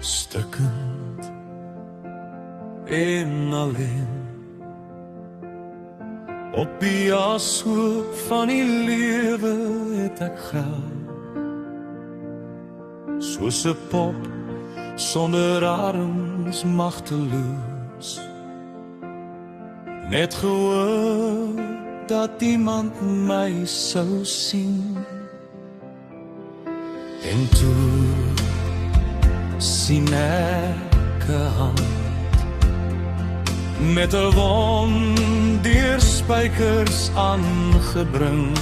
Stukkend en alleen op die ashoop van die lewe het ek gehou, soos 'n pop sonder arms, magteloos, net gehoor dat iemand my sou sien. En toe sien ek 'n hand met 'n wond deur spykers aangebring,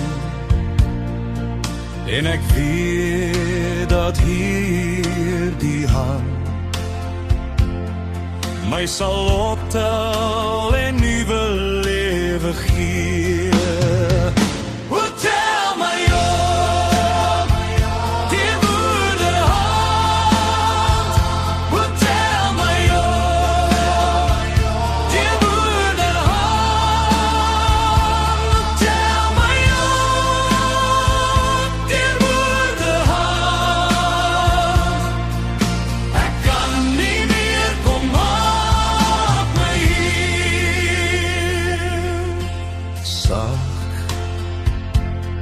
en ek weet dat hier die hand my sal optel en nuwe lewe gee.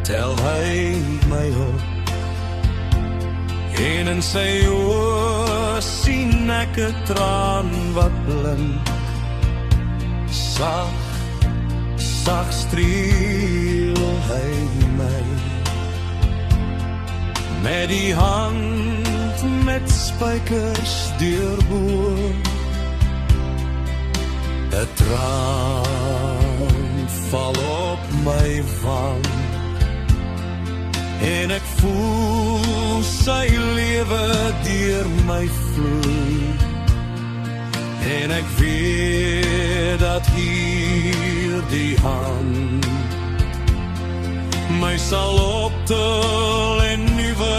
Tel hy my op, en in sy oë sien ek 'n traan wat blink. Sag streel hy my, met die hand met spykers deurboor. 'n traan val op my wang, en ek voel sy lewe deur my vloei, en ek weet dat hier die hand my sal optel en nuwe